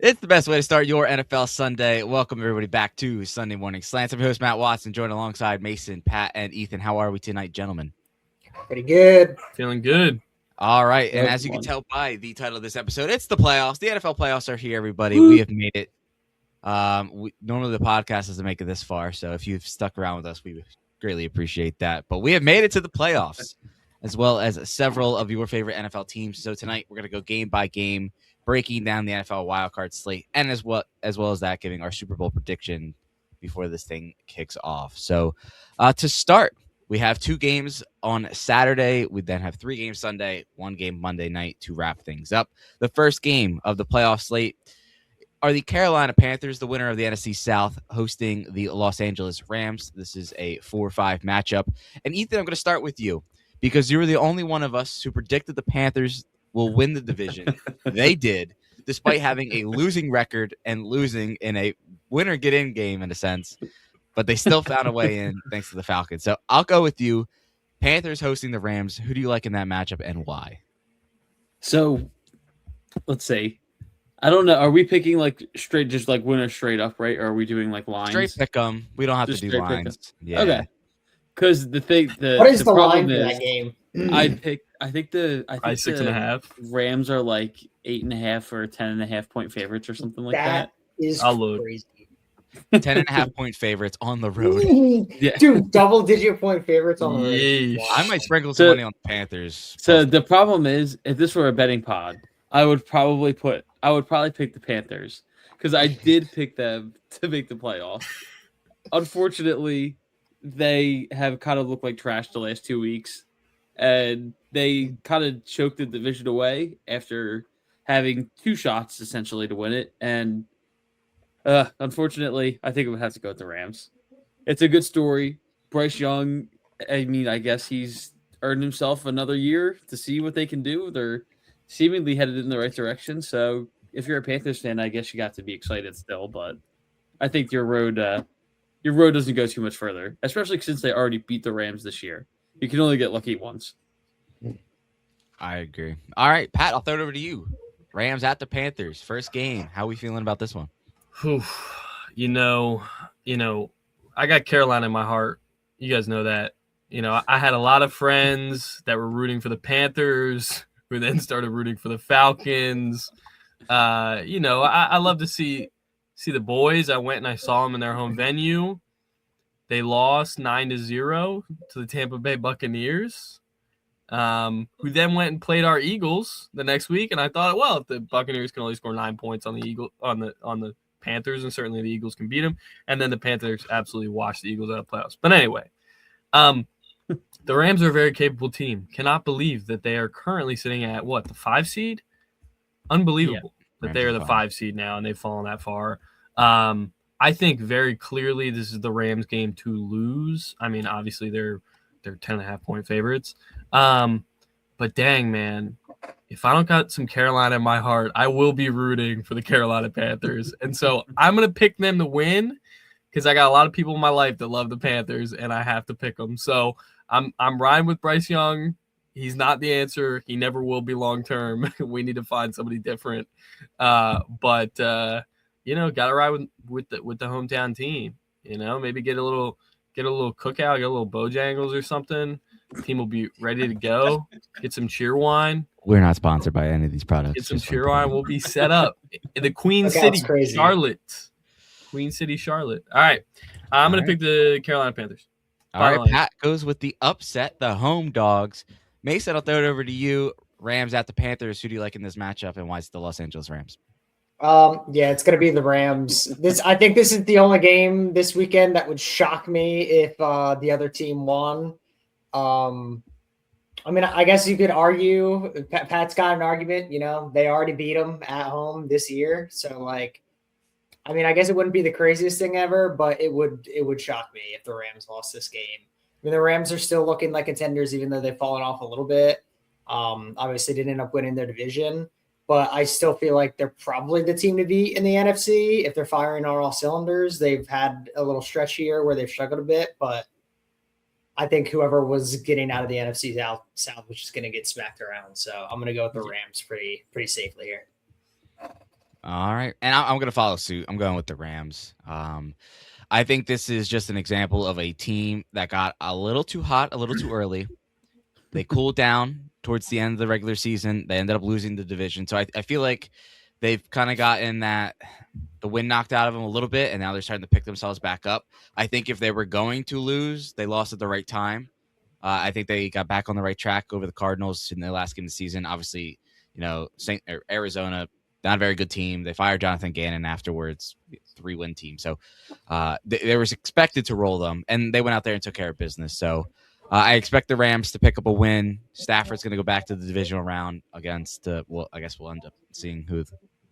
It's the best way to start your NFL Sunday. Welcome, everybody, back to Sunday Morning Slants. I'm your host, Matt Watson, joined alongside Mason, Pat, and Ethan. How are we tonight, gentlemen? Pretty good. Feeling good. All right, and as you can tell by the title of this episode, it's the playoffs. The NFL playoffs are here, everybody. We have made it. Normally, the podcast doesn't make it this far, so if you've stuck around with us, we greatly appreciate that. But we have made it to the playoffs, as well as several of your favorite NFL teams. So tonight, we're going to go game by game, breaking down the NFL wildcard slate, and as well as that, giving our Super Bowl prediction before this thing kicks off. So to start, we have 2 games on Saturday. We then have 3 games Sunday, 1 game Monday night to wrap things up. The first game of the playoff slate are the Carolina Panthers, the winner of the NFC South, hosting the Los Angeles Rams. This is a 4-5 matchup. And Ethan, I'm going to start with you because you were the only one of us who predicted the Panthers will win the division. They did, despite having a losing record and losing in a winner-get-in game, in a sense. But they still found a way in thanks to the Falcons. So I'll go with you. Panthers hosting the Rams. Who do you like in that matchup and why? So, let's see. I don't know. Are we picking like straight, just like winner straight up, right? Or are we doing like lines? Straight pick 'em. We don't have just to do lines. Yeah. Okay. Because what is the line for that game? I think the 6.5 Rams are like 8.5 or 10.5 point favorites or something like that. That is crazy. 10.5 point favorites on the road. Yeah. Dude, double-digit point favorites on the road. Wow. I might sprinkle some money on the Panthers. So the problem is, if this were a betting pod, I would probably pick the Panthers because I did pick them to make the playoffs. Unfortunately, they have kind of looked like trash the last 2 weeks, and they kind of choked the division away after having 2 shots essentially to win it. And unfortunately, I think it would have to go with the Rams. It's a good story. Bryce Young, I guess he's earned himself another year to see what they can do. They're seemingly headed in the right direction. So if you're a Panthers fan, I guess you got to be excited still. But I think your road doesn't go too much further, especially since they already beat the Rams this year. You can only get lucky once. I agree. All right, Pat, I'll throw it over to you. Rams at the Panthers, first game. How are we feeling about this one? You know, I got Carolina in my heart. You guys know that. I had a lot of friends that were rooting for the Panthers who then started rooting for the Falcons. I love to see the boys. I went and I saw them in their home venue. They lost 9-0 to the Tampa Bay Buccaneers, who then went and played our Eagles the next week. And I thought, well, if the Buccaneers can only score 9 points on the Panthers, and certainly the Eagles can beat them. And then the Panthers absolutely washed the Eagles out of the playoffs. But anyway, the Rams are a very capable team. Cannot believe that they are currently sitting at the 5 seed? Unbelievable that they are the 5 seed now and they've fallen that far. I think very clearly this is the Rams game to lose. I mean, obviously they're 10.5 point favorites. But dang, man, if I don't got some Carolina in my heart, I will be rooting for the Carolina Panthers. And so I'm going to pick them to win because I got a lot of people in my life that love the Panthers and I have to pick them. So I'm riding with Bryce Young. He's not the answer. He never will be long term. We need to find somebody different. But got to ride with the hometown team. Maybe get a little cookout, get a little Bojangles or something. The team will be ready to go. Get some cheer wine. We're not sponsored by any of these products. Get some cheer wine. We'll be set up in the Queen City, Charlotte. Queen City, Charlotte. All right. I'm going to pick the Carolina Panthers. All right. Pat goes with the upset, the home dogs. Mason, I'll throw it over to you. Rams at the Panthers. Who do you like in this matchup, and why is it the Los Angeles Rams? It's going to be the Rams. I think this is the only game this weekend that would shock me if the other team won. I guess you could argue Pat's got an argument. They already beat them at home this year, so I guess it wouldn't be the craziest thing ever, but it would shock me if the Rams lost this game. The Rams are still looking like contenders, even though they've fallen off a little bit. Obviously, didn't end up winning their division, but I still feel like they're probably the team to beat in the NFC if they're firing on all cylinders. They've had a little stretch here where they've struggled a bit, but I think whoever was getting out of the NFC South was just going to get smacked around. So I'm going to go with the Rams pretty safely here. All right. And I'm going to follow suit. I'm going with the Rams. I think this is just an example of a team that got a little too hot, a little too early. They cooled down towards the end of the regular season. They ended up losing the division. So I feel like they've kind of gotten the wind knocked out of them a little bit, and now they're starting to pick themselves back up. I think if they were going to lose, they lost at the right time. I think they got back on the right track over the Cardinals in their last game of the season. Obviously, Arizona, not a very good team. They fired Jonathan Gannon afterwards, 3-win team. So they were expected to roll them, and they went out there and took care of business. So I expect the Rams to pick up a win. Stafford's going to go back to the divisional round against, I guess we'll end up seeing who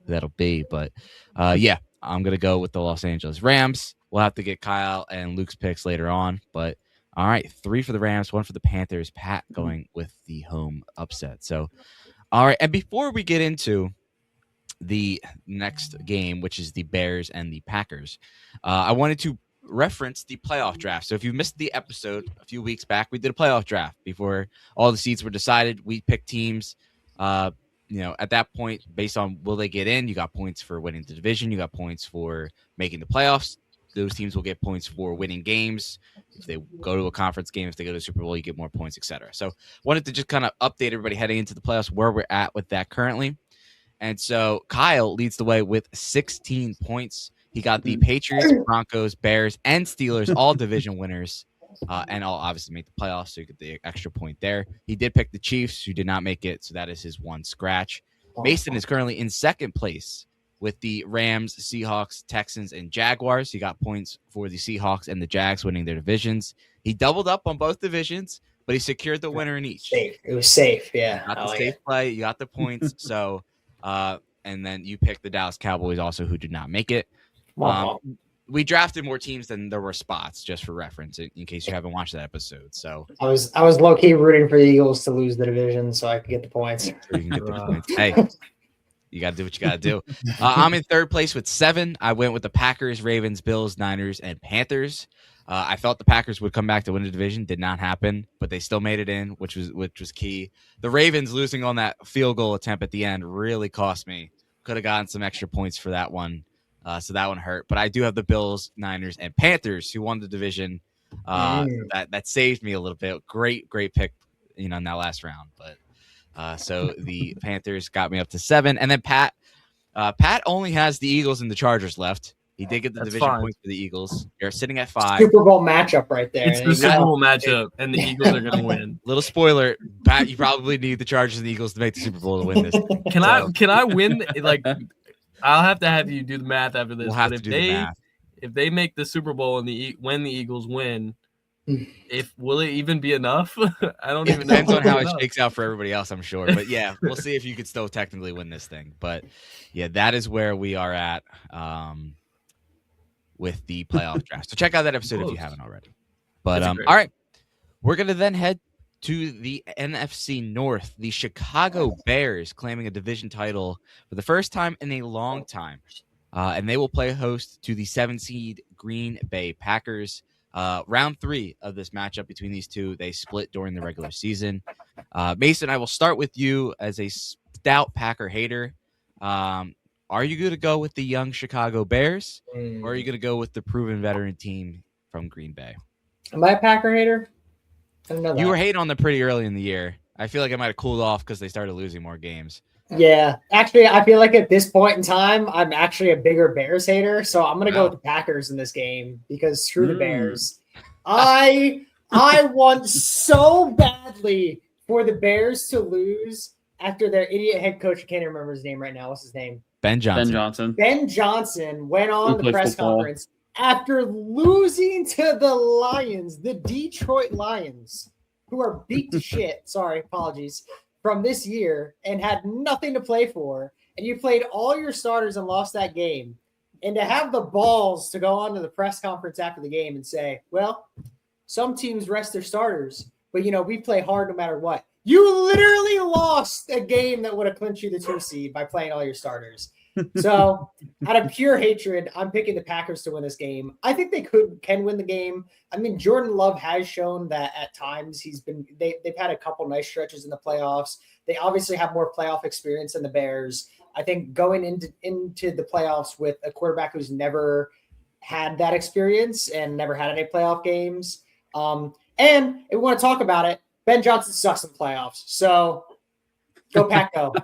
that'll be. But yeah, I'm going to go with the Los Angeles Rams. We'll have to get Kyle and Luke's picks later on. But all right, 3 for the Rams, 1 for the Panthers. Pat going with the home upset. So, all right. And before we get into the next game, which is the Bears and the Packers, I wanted to reference the playoff draft. So if you missed the episode a few weeks back, we did a playoff draft before all the seats were decided. We picked teams. At that point, based on will they get in, you got points for winning the division. You got points for making the playoffs. Those teams will get points for winning games. If they go to a conference game, if they go to the Super Bowl, you get more points, etc. So wanted to just kind of update everybody heading into the playoffs where we're at with that currently. And so Kyle leads the way with 16 points. He got the Patriots, Broncos, Bears, and Steelers, all division winners, and all obviously make the playoffs, so you get the extra point there. He did pick the Chiefs, who did not make it, so that is his one scratch. Mason is currently in second place with the Rams, Seahawks, Texans, and Jaguars. He got points for the Seahawks and the Jags winning their divisions. He doubled up on both divisions, but he secured the winner in each. Safe. It was safe, yeah. You got the safe play. You got the points. So, and then you picked the Dallas Cowboys also, who did not make it. We drafted more teams than there were spots, just for reference, in case you haven't watched that episode. So I was low key rooting for the Eagles to lose the division so I could get the points. So you can get the points. Hey, you got to do what you got to do. I'm in third place with 7. I went with the Packers, Ravens, Bills, Niners, and Panthers. I felt the Packers would come back to win the division. Did not happen, but they still made it in, which was key. The Ravens losing on that field goal attempt at the end really cost me. Could have gotten some extra points for that one. So that one hurt. But I do have the Bills, Niners, and Panthers who won the division. That saved me a little bit. Great pick, in that last round. But so the Panthers got me up to 7. And then Pat only has the Eagles and the Chargers left. He did get the division points for the Eagles. You're sitting at 5. Super Bowl matchup right there. It's the Super Bowl matchup, and the Eagles are going to win. Little spoiler, Pat, you probably need the Chargers and the Eagles to make the Super Bowl to win this. Can I win? Like, I'll have to have you do the math after this. We'll have to do the math. If they make the Super Bowl and when the Eagles win, will it even be enough? I don't even know. Depends on how it shakes out for everybody else, I'm sure. But yeah, we'll see if you could still technically win this thing. But yeah, that is where we are at with the playoff draft. So check out that episode if you haven't already. But all right, we're gonna then head to the NFC North. The Chicago Bears claiming a division title for the first time in a long time. And they will play host to the 7-seed Green Bay Packers. Round 3 of this matchup between these two, they split during the regular season. Mason, I will start with you as a stout Packer hater. Are you going to go with the young Chicago Bears, or are you going to go with the proven veteran team from Green Bay? Am I a Packer hater? I don't know that. You were hating on them pretty early in the year. I feel like I might have cooled off because they started losing more games. Yeah, actually, I feel like at this point in time, I'm actually a bigger Bears hater. So I'm gonna go with the Packers in this game because screw the Bears. I want so badly for the Bears to lose after their idiot head coach. I can't remember his name right now. What's his name? Ben Johnson. Ben Johnson went on the press conference after losing to the Lions, the Detroit Lions, who are beat to shit. Sorry, apologies. From this year and had nothing to play for, and you played all your starters and lost that game, and to have the balls to go on to the press conference after the game and say, well, some teams rest their starters, but, we play hard no matter what. You literally lost a game that would have clinched you the 2 seed by playing all your starters. So out of pure hatred, I'm picking the Packers to win this game. I think they can win the game. I mean, Jordan Love has shown that at times they've had a couple nice stretches in the playoffs. They obviously have more playoff experience than the Bears. I think going into the playoffs with a quarterback who's never had that experience and never had any playoff games. And if we want to talk about it, Ben Johnson sucks in playoffs. So go Pack, go.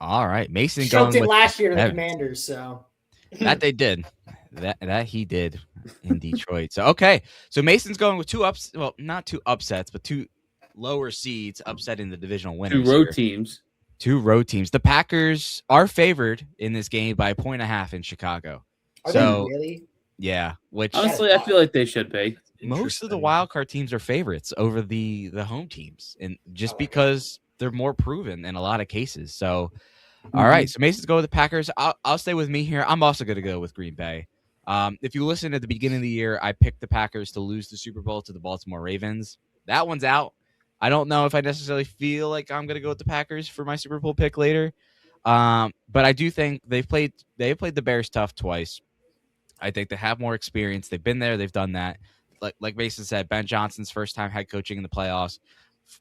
All right. Mason Choked going it with last year to the Evans. Commanders. So That they did. That he did in Detroit. So okay. So Mason's going with not two upsets, but two lower seeds upsetting the divisional winners. Two road here. teams. Two road teams. The Packers are favored in this game by 1.5 in Chicago. are they really? Yeah. Which Honestly, I feel like they should be. most of the wild card teams are favorites over the home teams, and just because they're more proven in a lot of cases. So, all right. So Mason's going with the Packers. I'll stay with me here. I'm also going to go with Green Bay. If you listen at the beginning of the year, I picked the Packers to lose the Super Bowl to the Baltimore Ravens. That one's out. I don't know if I necessarily feel like I'm going to go with the Packers for my Super Bowl pick later. But I do think they've played the Bears tough twice. I think they have more experience. They've been there. They've done that. Like Mason said, Ben Johnson's first time head coaching in the playoffs.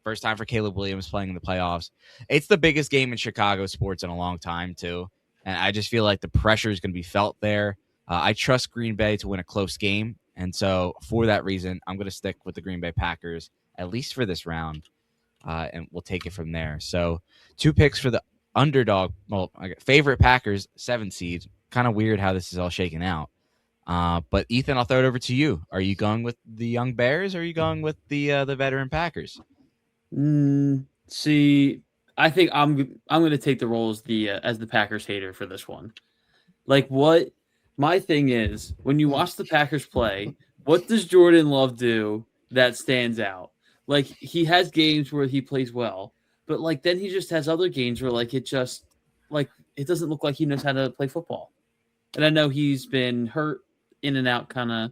First time for Caleb Williams playing in the playoffs. It's the biggest game in Chicago sports in a long time, too. And I just feel like the pressure is going to be felt there. I trust Green Bay to win a close game. And so for that reason, I'm going to stick with the Green Bay Packers, at least for this round. And we'll take it from there. So 2 picks for the underdog. Well, favorite Packers, 7 seed. Kind of weird how this is all shaken out. But Ethan, I'll throw it over to you. Are you going with the young Bears or are you going with the veteran Packers? See, I think I'm going to take the role as the Packers hater for this one. Like, what my thing is, when you watch the Packers play, what does Jordan Love do that stands out? Like, he has games where he plays well, but like then he just has other games where like it doesn't look like he knows how to play football. And I know he's been hurt in and out kind of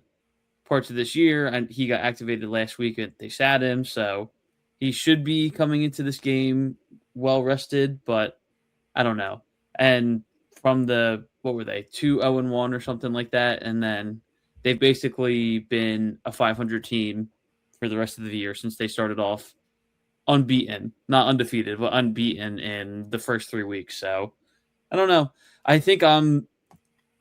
parts of this year, and he got activated last week and they sat him, so he should be coming into this game well rested, but I don't know. And from what were they, 2-0-1 or something like that, and then they've basically been a 500 team for the rest of the year since they started off unbeaten, not undefeated, but unbeaten in the first 3 weeks. So I don't know. I think I'm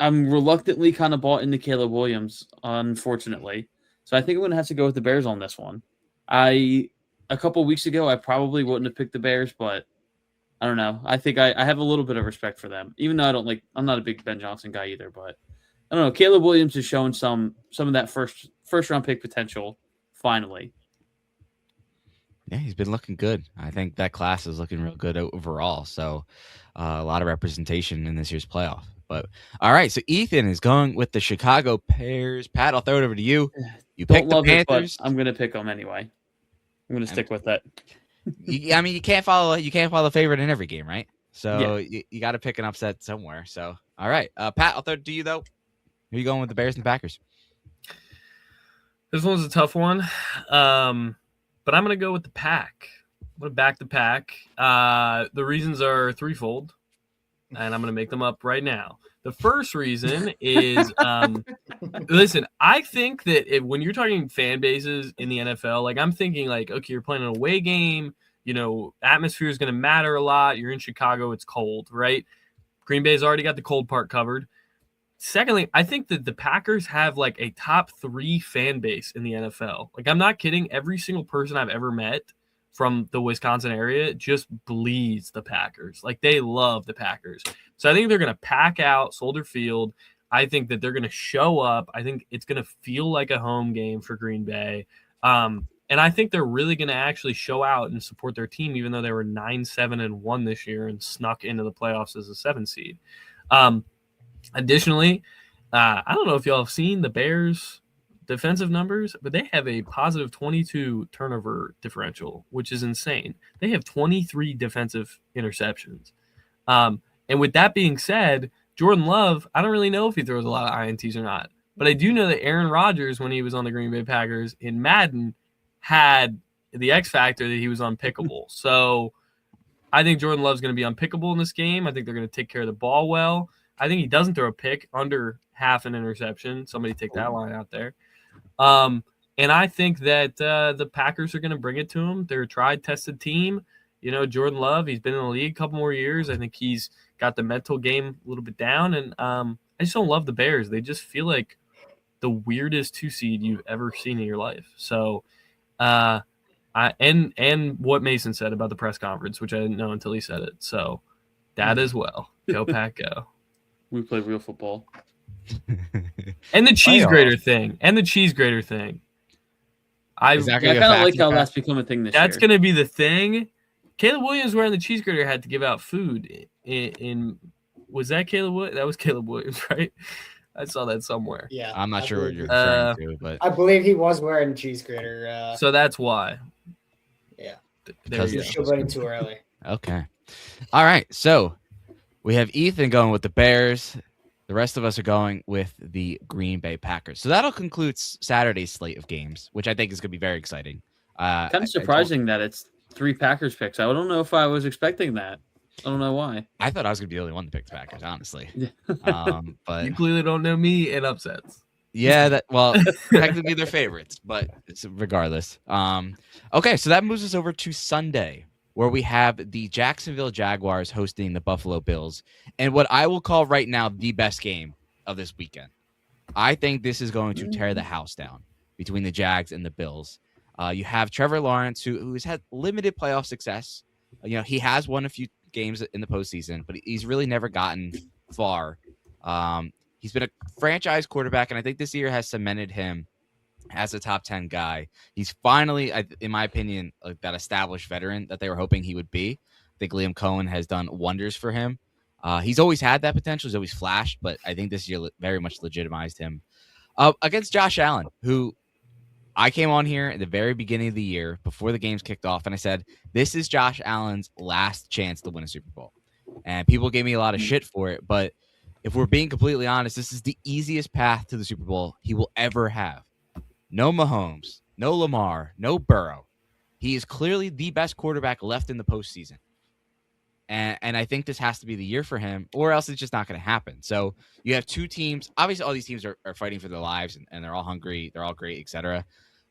reluctantly kind of bought into Caleb Williams, unfortunately. So I think I'm going to have to go with the Bears on this one. A couple weeks ago, I probably wouldn't have picked the Bears, but I don't know. I think I have a little bit of respect for them, even though I'm not a big Ben Johnson guy either, but I don't know. Caleb Williams has shown some of that first round pick potential finally. Yeah, he's been looking good. I think that class is looking real good overall. So a lot of representation in this year's playoff. But all right, so Ethan is going with the Chicago Bears. Pat, I'll throw it over to you. You picked the Panthers. I'm going to pick them anyway. I'm going to stick with that. I mean, you can't follow the favorite in every game, right? So you got to pick an upset somewhere. So all right, Pat, I'll throw it to you though. Who are you going with, the Bears and the Packers? This one's a tough one, but I'm going to go with the Pack. I'm going to back the Pack. The reasons are threefold, and I'm going to make them up right now. The first reason is, listen, I think that when you're talking fan bases in the NFL, like I'm thinking like, okay, you're playing an away game, atmosphere is going to matter a lot. You're in Chicago, it's cold, right? Green Bay's already got the cold part covered. Secondly, I think that the Packers have like a top 3 fan base in the NFL. Like, I'm not kidding. Every single person I've ever met from the Wisconsin area just bleeds the Packers. Like, they love the Packers. So I think they're going to pack out Soldier Field. I think that they're going to show up. I think it's going to feel like a home game for Green Bay. And I think they're really going to actually show out and support their team, even though they were 9-7-1 this year and snuck into the playoffs as a 7 seed. Additionally, I don't know if y'all have seen the Bears' defensive numbers, but they have a positive 22 turnover differential, which is insane. They have 23 defensive interceptions. And with that being said, Jordan Love, I don't really know if he throws a lot of INTs or not, but I do know that Aaron Rodgers, when he was on the Green Bay Packers in Madden, had the X factor that he was unpickable. So I think Jordan Love's going to be unpickable in this game. I think they're going to take care of the ball well. I think he doesn't throw a pick under half an interception. Somebody take that line out there. And I think that the Packers are going to bring it to him. They're a tried, tested team. Jordan Love, he's been in the league a couple more years. I think he's got the mental game a little bit down. And I just don't love the Bears. They just feel like the weirdest 2 seed you've ever seen in your life. So and what Mason said about the press conference, which I didn't know until he said it. So that as well. Go Pack, go. We play real football. And the cheese grater thing. I kind of like how that's become a thing this year. That's going to be the thing. Caleb Williams wearing the cheese grater had to give out food in was that Caleb Williams? That was Caleb Williams, right? I saw that somewhere. Yeah. I'm not sure what you're referring to, but I believe he was wearing the cheese grater. So that's why. Yeah. There you go. Still running too early. Okay. All right. So we have Ethan going with the Bears. The rest of us are going with the Green Bay Packers. So that'll conclude Saturday's slate of games, which I think is going to be very exciting. Kind of surprising that it's 3 Packers picks. I don't know if I was expecting that. I don't know why. I thought I was going to be the only one to pick the Packers, honestly. But you clearly don't know me in upsets. Yeah, technically they're favorites, but it's regardless. Okay, so that moves us over to Sunday, where we have the Jacksonville Jaguars hosting the Buffalo Bills, and what I will call right now the best game of this weekend. I think this is going to tear the house down between the Jags and the Bills. You have Trevor Lawrence, who has had limited playoff success. He has won a few games in the postseason, but he's really never gotten far. He's been a franchise quarterback, and I think this year has cemented him as a top 10 guy. He's finally, in my opinion, that established veteran that they were hoping he would be. I think Liam Cohen has done wonders for him. He's always had that potential. He's always flashed, but I think this year very much legitimized him. Against Josh Allen, who I came on here at the very beginning of the year before the games kicked off, and I said, this is Josh Allen's last chance to win a Super Bowl. And people gave me a lot of shit for it, but if we're being completely honest, this is the easiest path to the Super Bowl he will ever have. No Mahomes, no Lamar, no Burrow. He is clearly the best quarterback left in the postseason. And I think this has to be the year for him, or else it's just not going to happen. So you have 2 teams. Obviously, all these teams are fighting for their lives, and they're all hungry. They're all great, etc.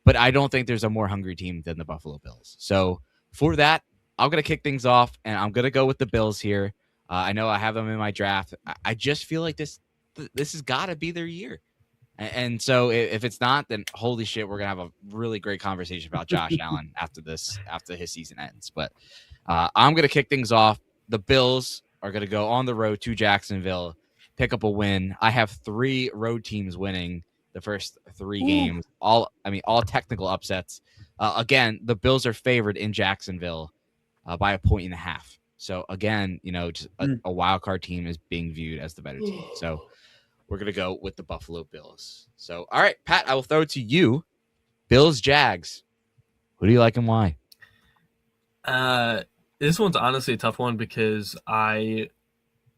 But I don't think there's a more hungry team than the Buffalo Bills. So for that, I'm going to kick things off, and I'm going to go with the Bills here. I know I have them in my draft. I just feel like this has got to be their year. And so if it's not, then holy shit, we're going to have a really great conversation about Josh Allen after his season ends. But I'm going to kick things off. The Bills are going to go on the road to Jacksonville, pick up a win. I have 3 road teams winning the first 3 games, all technical upsets. Again, the Bills are favored in Jacksonville by 1.5. So again, just a wild card team is being viewed as the better team. So we're going to go with the Buffalo Bills. So, all right, Pat, I will throw it to you. Bills, Jags. Who do you like and why? This one's honestly a tough one because I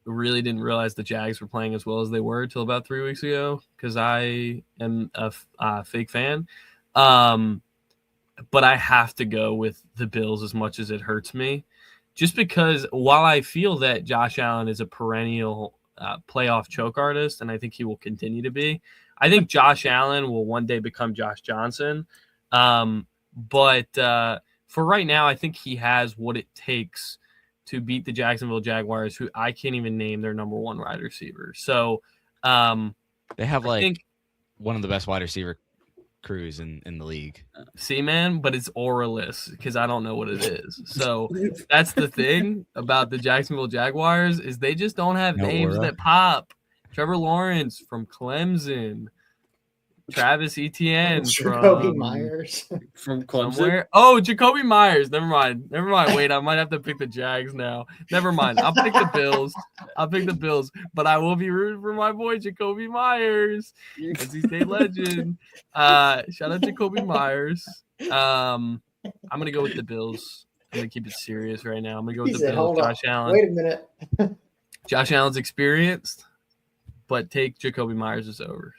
really didn't realize the Jags were playing as well as they were until about 3 weeks ago because I am a fake fan. But I have to go with the Bills as much as it hurts me. Just because while I feel that Josh Allen is a perennial playoff choke artist, and I think he will continue to be, I think Josh Allen will one day become Josh Johnson. But for right now, I think he has what it takes to beat the Jacksonville Jaguars, who I can't even name their number 1 wide receiver. So they have one of the best wide receiver crews in the league. See, man, but it's auraless because I don't know what it is. So that's the thing about the Jacksonville Jaguars is they just don't have names that pop. Trevor Lawrence from Clemson, Travis Etienne Jacoby Myers from Clemson. Somewhere. Oh, Jacoby Myers. Never mind. Wait, I might have to pick the Jags now. Never mind. I'll pick the Bills. But I will be rooting for my boy Jacoby Myers, NC State legend. Shout out Jacoby Myers. I'm gonna go with the Bills. I'm gonna keep it serious right now. I'm gonna go with the Bills. Josh Allen. Wait a minute. Josh Allen's experienced, but take Jacoby Myers as overs.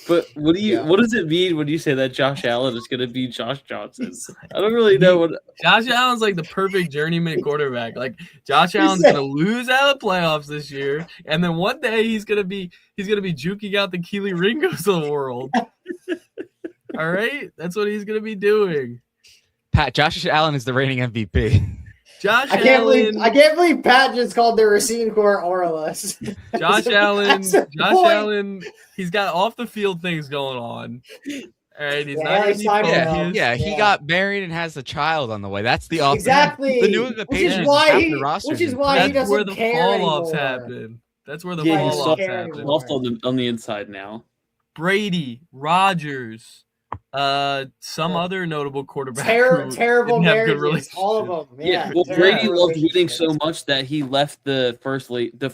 But what does it mean when you say that Josh Allen is going to be Josh Johnson? I don't really know what. Josh Allen's like the perfect journeyman quarterback. Like Josh Allen's going to lose out of the playoffs this year, and then one day he's going to be juking out the Keely Ringos of the world. All right, that's what he's going to be doing. Pat, Josh Allen is the reigning MVP. Josh I can't Allen. believe Pat just called their receiving core Orless. Josh Allen. That's a Josh point. Allen. He's got off the field things going on. All right, he's Yeah, not going to be focused. Yeah, he got married and has a child on the way. That's the offense. Exactly. The New England Which is Patriots why half he- the roster's which is in why prison. he That's where doesn't the care fall offs anymore. happen. That's where the Yeah, fall he's offs care happen. anymore. Soft on the inside now. Brady, Rodgers, some other notable quarterback. who Terrible didn't have good marriages, all of relationships. them. Yeah, Yeah, well, terrible Brady loved winning relationships. so much that he left the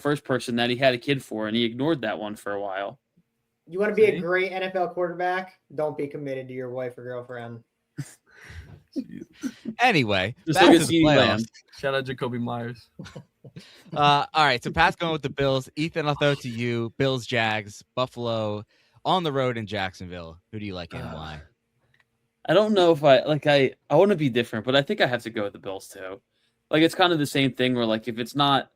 first person that he had a kid for, and he ignored that one for a while. You want to be See? a great NFL quarterback? Don't be committed to your wife or girlfriend. Anyway, Just back like to a the CeeDee playoffs. Lamb. Shout out Jacoby Myers. All right, so Pat's going with the Bills. Ethan, I'll throw it to you. Bills, Jags, Buffalo, on the road in Jacksonville. Who do you like and why? I don't know if I want to be different, but I think I have to go with the Bills too. Like it's kind of the same thing where like if it's not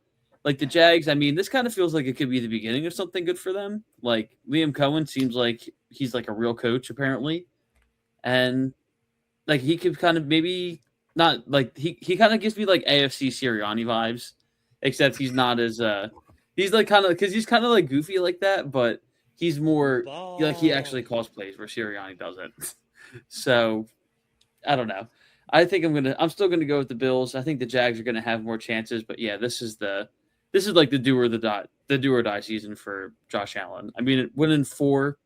like the Jags, I mean, this kind of feels like it could be the beginning of something good for them. Like Liam Cohen seems like he's like a real coach apparently. And like he could kind of maybe not like he kind of gives me like AFC Sirianni vibes, except he's not as he's like kind of because he's kind of like goofy like that, but he's more like he actually calls plays where Sirianni doesn't. So I don't know. I think I'm still gonna go with the Bills. I think the Jags are gonna have more chances, but yeah, this is like the do or die season for Josh Allen. I mean, winning 4,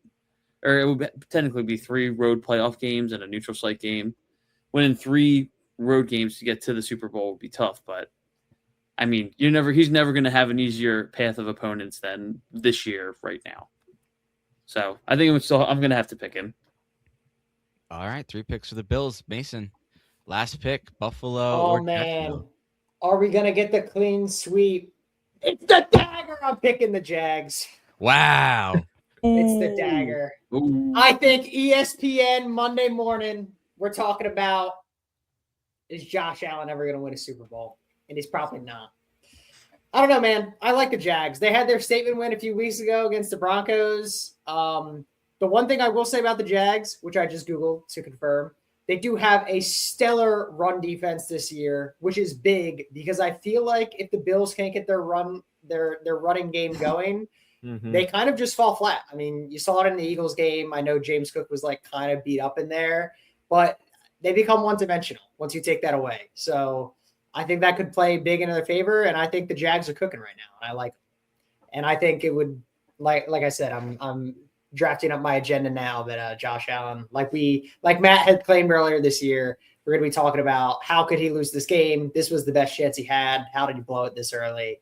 or it would technically be 3 road playoff games and a neutral site game. Winning 3 road games to get to the Super Bowl would be tough, but I mean, he's never going to have an easier path of opponents than this year right now. So I think I'm going to have to pick him. All right, 3 picks for the Bills. Mason, last pick, Buffalo Oh or man, Jacksonville? are we gonna get the clean sweep? It's the dagger. I'm picking the Jags. Wow. It's the dagger. Ooh. I think ESPN Monday morning. We're talking about is Josh Allen ever going to win a Super Bowl? And he's probably not. I don't know, man. I like the Jags. They had their statement win a few weeks ago against the Broncos. The one thing I will say about the Jags, which I just Googled to confirm, they do have a stellar run defense this year, which is big because I feel like if the Bills can't get their running game going, they kind of just fall flat. I mean, you saw it in the Eagles game. I know James Cook was like kind of beat up in there, but they become one-dimensional once you take that away. So I think that could play big in their favor, and I think the Jags are cooking right now, and I like them. And I think it would, like I said, I'm drafting up my agenda now that Josh Allen, like Matt had claimed earlier this year, we're going to be talking about how could he lose this game? This was the best chance he had. How did he blow it this early?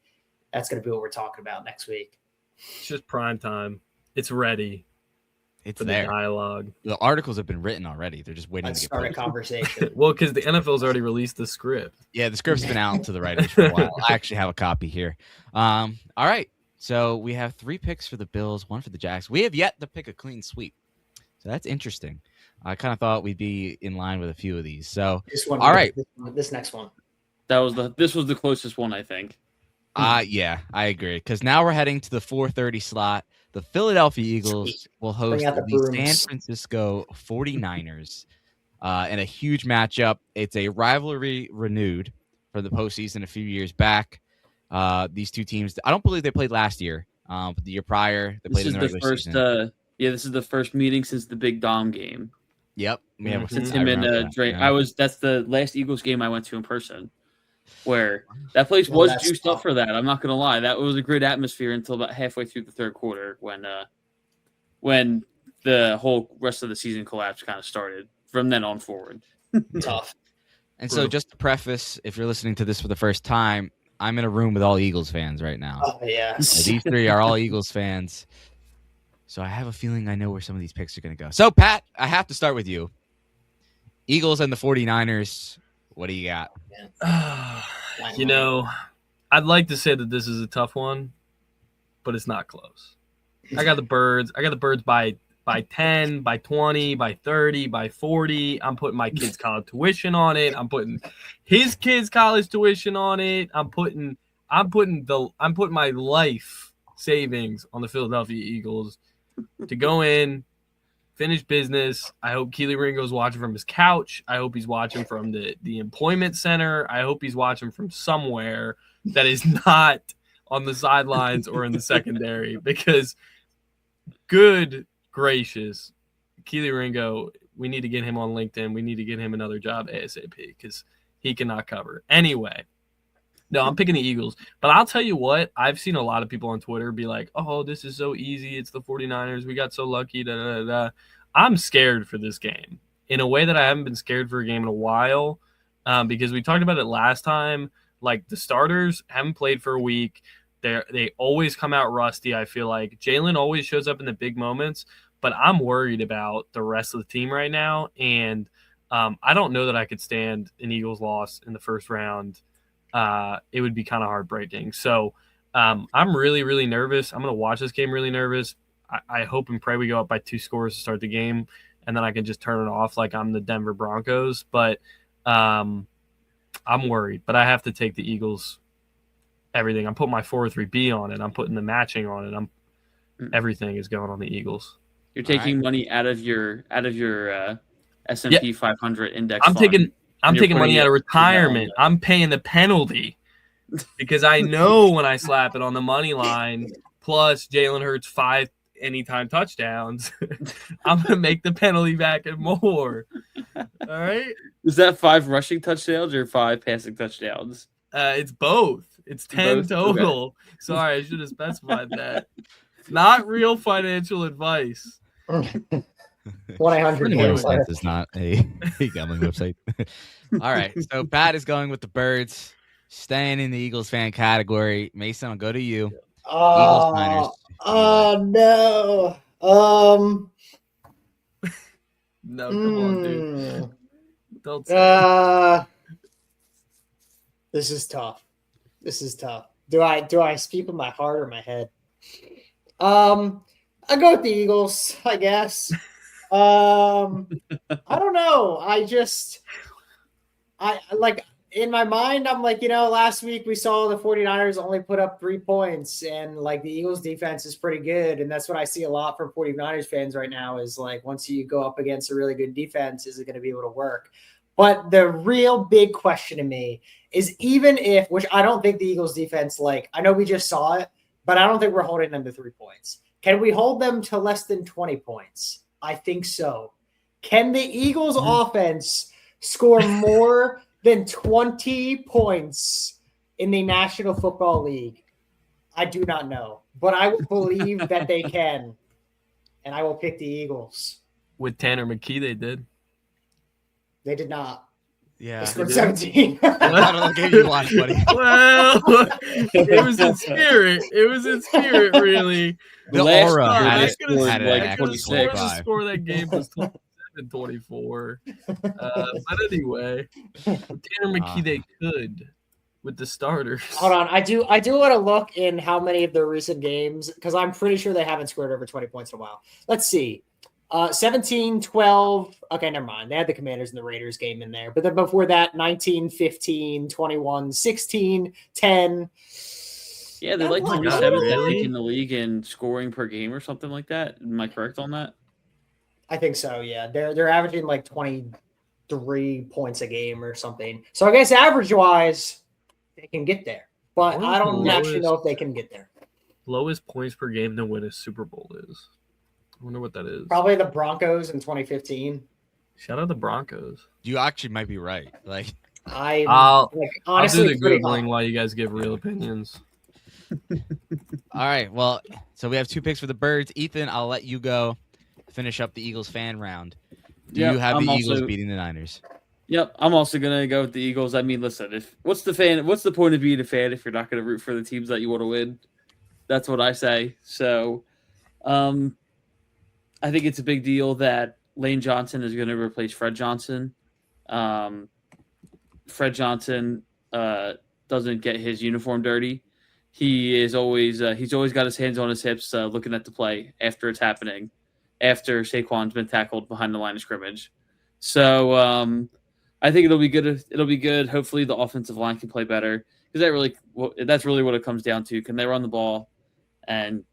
That's going to be what we're talking about next week. It's just prime time. It's ready. It's for there. the dialogue. The articles have been written already. They're just waiting Let's to get start a posted. conversation. Well, because the NFL's already released the script. Yeah, the script's been out to the writers for a while. I actually have a copy here. All right. So we have 3 picks for the Bills, 1 for the Jags. We have yet to pick a clean sweep. So that's interesting. I kind of thought we'd be in line with a few of these. So This one, all right. This next one. This was the closest one, I think. Yeah, I agree. Because now we're heading to the 4:30 slot. The Philadelphia Eagles will host the San Francisco 49ers in a huge matchup. It's a rivalry renewed for the postseason a few years back. These two teams, I don't believe they played last year, but the year prior, they played in the regular season. This is the first meeting since the Big Dom game. Yep. Yeah, since him and Dre. That's the last Eagles game I went to in person. Where that place was juiced up for that. I'm not gonna lie. That was a great atmosphere until about halfway through the third quarter when the whole rest of the season collapse kind of started. From then on forward. Tough. And so just to preface, if you're listening to this for the first time, I'm in a room with all Eagles fans right now. Oh yeah. These 3 are all Eagles fans. So I have a feeling I know where some of these picks are gonna go. So Pat, I have to start with you. Eagles and the 49ers. What do you got? You know, I'd like to say that this is a tough one, but it's not close. I got the Birds. I got the Birds by 10, by 20, by 30, by 40. I'm putting my kids' college tuition on it. I'm putting his kids' college tuition on it. I'm putting my life savings on the Philadelphia Eagles to go in finish business. I hope Keely Ringo's watching from his couch. I hope he's watching from the employment center. I hope he's watching from somewhere that is not on the sidelines or in the secondary, because good gracious, Keely Ringo, we need to get him on LinkedIn. We need to get him another job ASAP because he cannot cover. Anyway, no, I'm picking the Eagles. But I'll tell you what, I've seen a lot of people on Twitter be like, oh, this is so easy. It's the 49ers. We got so lucky. Da, da, da, da. I'm scared for this game in a way that I haven't been scared for a game in a while, because we talked about it last time. Like, the starters haven't played for a week. They always come out rusty, I feel like. Jalen always shows up in the big moments, but I'm worried about the rest of the team right now. And I don't know that I could stand an Eagles loss in the first round. It would be kind of heartbreaking. So I'm really, really nervous. I'm going to watch this game really nervous. I hope and pray we go up by 2 scores to start the game, and then I can just turn it off like I'm the Denver Broncos. But I'm worried. But I have to take the Eagles everything. I'm putting my 4-3-B on it. I'm putting the matching on it. Everything is going on the Eagles. You're taking money out of your S&P 500 index. I'm taking money out of retirement. I'm paying the penalty because I know when I slap it on the money line, plus Jalen Hurts 5 anytime touchdowns, I'm going to make the penalty back and more. All right? Is that 5 rushing touchdowns or 5 passing touchdowns? It's both. It's 10 total. Okay. Sorry, I should have specified that. Not real financial advice. 1-800 is not a gambling website. All right, so Pat is going with the Birds, staying in the Eagles fan category. Mason, I'll go to you. Eagles, Niners. No. No, come on, dude. Don't say This is tough. Do I speak with my heart or my head? I go with the Eagles, I guess. I don't know. I like in my mind, I'm like, last week we saw the 49ers only put up 3 points, and like the Eagles defense is pretty good. And that's what I see a lot from 49ers fans right now is like, once you go up against a really good defense, is it going to be able to work? But the real big question to me is, even if, which I don't think the Eagles defense, like, I know we just saw it, but I don't think we're holding them to 3 points. Can we hold them to less than 20 points? I think so. Can the Eagles offense score more than 20 points in the National Football League? I do not know, but I will believe that they can, and I will pick the Eagles. With Tanner McKee, they did. They did not. Yeah, they scored 17. I don't give you watch, buddy. Well, it was in spirit. Really. The aura had it like 26. The score of that game was 27-24. But anyway, Tanner McKee, they could with the starters. Hold on, I do want to look in how many of their recent games, because I'm pretty sure they haven't scored over 20 points in a while. Let's see. 17, 12. Okay, never mind. They had the Commanders and the Raiders game in there. But then before that, 19, 15, 21, 16, 10. Yeah, they're like 27th in the league in scoring per game or something like that. Am I correct on that? I think so, yeah. They're averaging like 23 points a game or something. So I guess average-wise, they can get there. But I don't actually know if they can get there. Lowest points per game to win a Super Bowl is. I wonder what that is. Probably the Broncos in 2015. Shout out the Broncos. You actually might be right. Like, I'll do the Googling while you guys give real opinions. All right. Well, so we have 2 picks for the Birds. Ethan, I'll let you go finish up the Eagles fan round. Do you have the Eagles beating the Niners? Yep, I'm also gonna go with the Eagles. I mean, listen, what's the point of being a fan if you're not gonna root for the teams that you want to win? That's what I say. So, I think it's a big deal that Lane Johnson is going to replace Fred Johnson. Fred Johnson doesn't get his uniform dirty. He's always got his hands on his hips, looking at the play after it's happening, after Saquon's been tackled behind the line of scrimmage. So I think it'll be good. It'll be good. Hopefully, the offensive line can play better, because that's really what it comes down to. Can they run the ball? And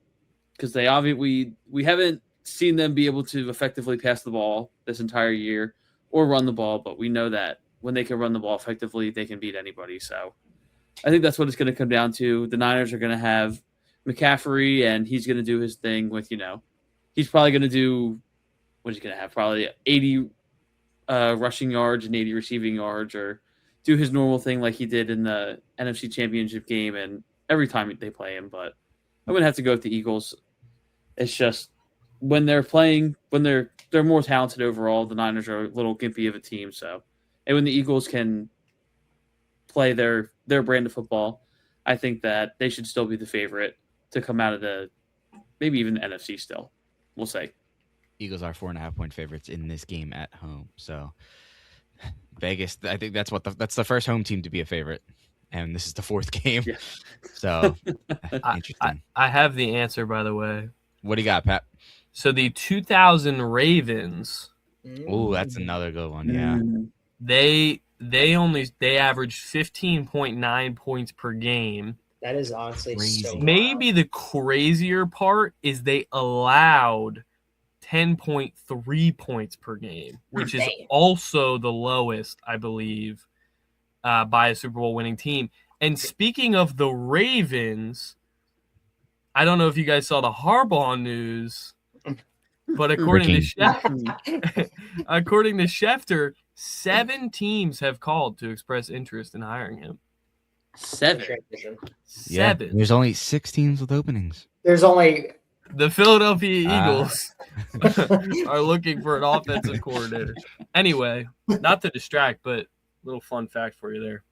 because we haven't seen them be able to effectively pass the ball this entire year or run the ball, but we know that when they can run the ball effectively, they can beat anybody. So I think that's what it's going to come down to. The Niners are going to have McCaffrey, and he's going to do his thing with, he's probably going to do what he's going to have, probably 80 rushing yards and 80 receiving yards, or do his normal thing like he did in the NFC Championship game and every time they play him. But I'm going to have to go with the Eagles. It's just when they're playing, when they're more talented overall, the Niners are a little gimpy of a team. So, and when the Eagles can play their brand of football, I think that they should still be the favorite to come out of the maybe even the NFC still. We'll say. Eagles are 4.5-point favorites in this game at home. So Vegas, I think that's the first home team to be a favorite. And this is the fourth game. Yeah. So interesting. I have the answer, by the way. What do you got, Pat? So the 2000 Ravens. Oh, that's another good one. Yeah. They averaged 15.9 points per game. That is honestly crazy. So maybe the crazier part is they allowed 10.3 points per game, which is also the lowest, I believe, by a Super Bowl winning team. And speaking of the Ravens, I don't know if you guys saw the Harbaugh news, but according to Schefter, 7 teams have called to express interest in hiring him. 7. Yeah, there's only 6 teams with openings. There's only the Philadelphia Eagles are looking for an offensive coordinator. Anyway, not to distract, but little fun fact for you there.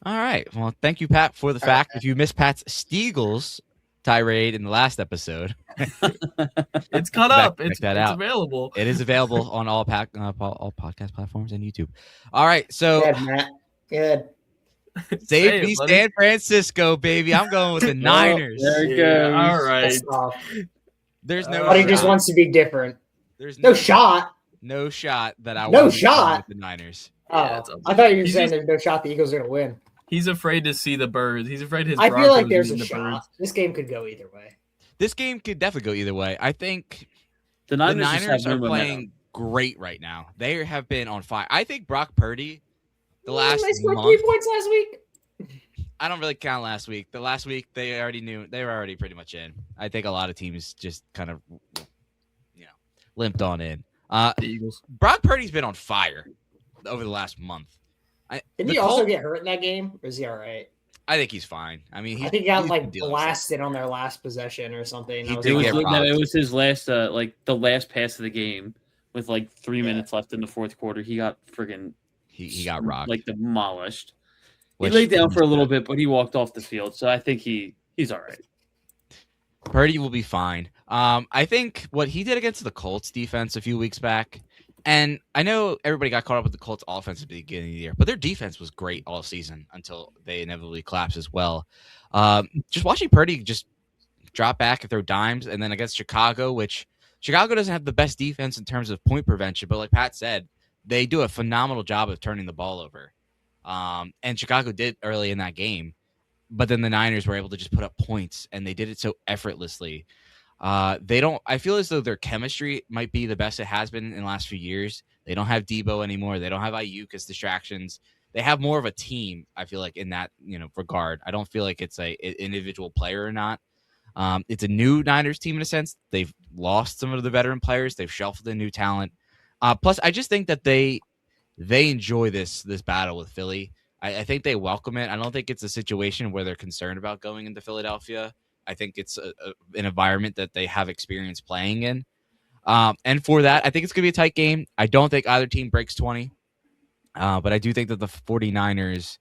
All right. Well, thank you, Pat, for the fact. If you missed Pat's Steagles tirade in the last episode, it's cut up. It's available. It is available on all podcast platforms and YouTube. All right. So, good, Matt. Good. Save me, San Francisco, baby. I'm going with the Niners. There it goes. All right. There's no. But he just wants to be different. There's no shot. No shot that I. No shot. With the Niners. Oh, I thought you were saying there's no shot the Eagles are going to win. He's afraid to see the birds. He's afraid his. I feel like there's a shot. Birds. This game could go either way. This game could definitely go either way. I think the Niners are playing great right now. They have been on fire. I think Brock Purdy, the last they scored month, 3 points last week. I don't really count last week. The last week they already knew they were already pretty much in. I think a lot of teams just kind of, limped on in. The Eagles. Brock Purdy's been on fire over the last month. Didn't he also get hurt in that game? Or is he all right? I think he's fine. I mean, I think he got blasted on their last possession or something. It was his last, the last pass of the game with 3 minutes left in the fourth quarter. He got friggin' he got rocked, demolished. He laid down for a little bit, but he walked off the field. So I think he's all right. Purdy will be fine. I think what he did against the Colts defense a few weeks back, and I know everybody got caught up with the Colts offense at the beginning of the year, but their defense was great all season until they inevitably collapsed as well. Just watching Purdy just drop back and throw dimes, and then against Chicago, which Chicago doesn't have the best defense in terms of point prevention, but like Pat said, they do a phenomenal job of turning the ball over. And Chicago did early in that game, but then the Niners were able to just put up points, and they did it so effortlessly. I feel as though their chemistry might be the best it has been in the last few years. They don't have Debo anymore. They don't have Ayuk as distractions. They have more of a team, I feel like, in that, regard. I don't feel like it's an individual player or not. It's a new Niners team in a sense. They've lost some of the veteran players. They've shuffled in new talent. Plus, I just think that they enjoy this battle with Philly. I think they welcome it. I don't think it's a situation where they're concerned about going into Philadelphia. I think it's an environment that they have experience playing in. And for that, I think it's going to be a tight game. I don't think either team breaks 20. But I do think that the 49ers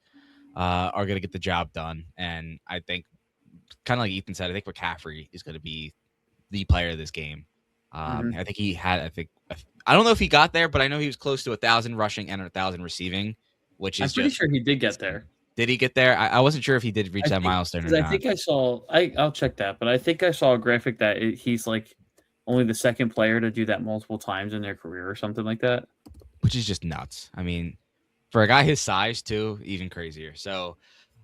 are going to get the job done. And I think, kind of like Ethan said, I think McCaffrey is going to be the player of this game. I think he had, I don't know if he got there, but I know he was close to 1,000 rushing and 1,000 receiving, which is I'm pretty sure he did get there. Did he get there? I wasn't sure if he did reach that milestone or not. I think I saw, I'll check that, but I think I saw a graphic that he's only the second player to do that multiple times in their career or something like that. Which is just nuts. I mean, for a guy his size too, even crazier. So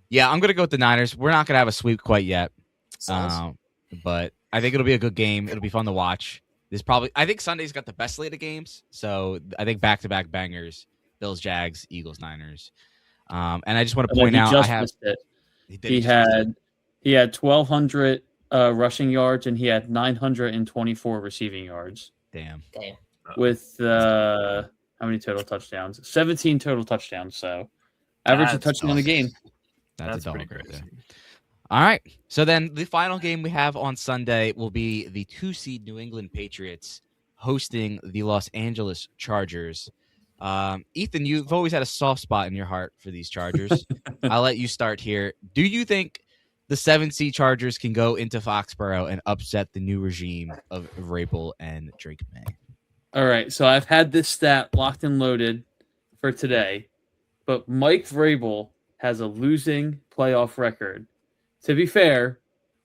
yeah, I'm going to go with the Niners. We're not going to have a sweep quite yet. But I think it'll be a good game. It'll be fun to watch. I think Sunday's got the best slate of games. So I think back-to-back bangers, Bills, Jags, Eagles, Niners. And I just want to point out, I have missed it. He had 1,200 rushing yards and he had 924 receiving yards. Damn. With how many total touchdowns? 17 total touchdowns. So average a touchdown a game. That's a dog pretty right crazy. there. All right. So then the final game we have on Sunday will be the 2-seed New England Patriots hosting the Los Angeles Chargers. Ethan, you've always had a soft spot in your heart for these Chargers. I'll let you start here. Do you think the 7-seed Chargers can go into Foxborough and upset the new regime of Vrabel and Drake May? All right. So I've had this stat locked and loaded for today, but Mike Vrabel has a losing playoff record. To be fair,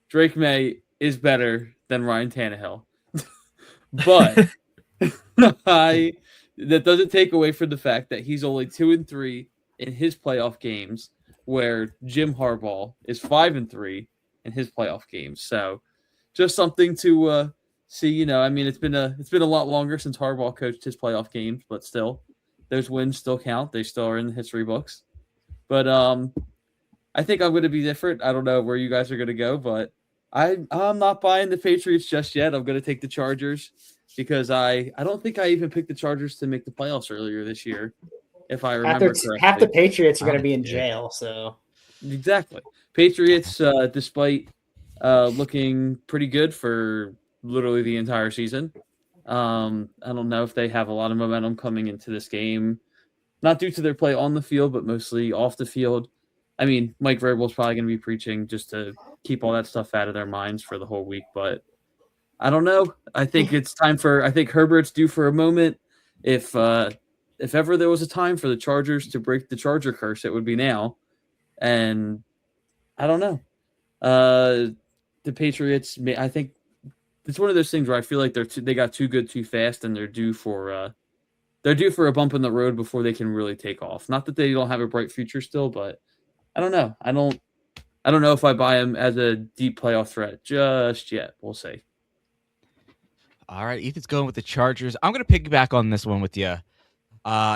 Drake May is better than Ryan Tannehill. But that doesn't take away from the fact that he's only 2-3 in his playoff games, where Jim Harbaugh is 5-3 in his playoff games. So just something to see. I mean, it's been a lot longer since Harbaugh coached his playoff games, but still, those wins still count. They still are in the history books. But I think I'm going to be different. I don't know where you guys are going to go, but I'm not buying the Patriots just yet. I'm going to take the Chargers because I don't think I even picked the Chargers to make the playoffs earlier this year, if I remember correctly. Half the Patriots are going to be in jail, so exactly. Patriots, despite looking pretty good for literally the entire season, I don't know if they have a lot of momentum coming into this game, not due to their play on the field, but mostly off the field. I mean, Mike Vrabel is probably going to be preaching just to keep all that stuff out of their minds for the whole week, but I don't know. I think it's time I think Herbert's due for a moment. If ever there was a time for the Chargers to break the Charger curse, it would be now. And I don't know. The Patriots, I think it's one of those things where I feel like they got too good too fast, and they're due for a bump in the road before they can really take off. Not that they don't have a bright future still, but I don't know. I don't know if I buy him as a deep playoff threat just yet. We'll see. All right, Ethan's going with the Chargers. I'm going to piggyback on this one with you.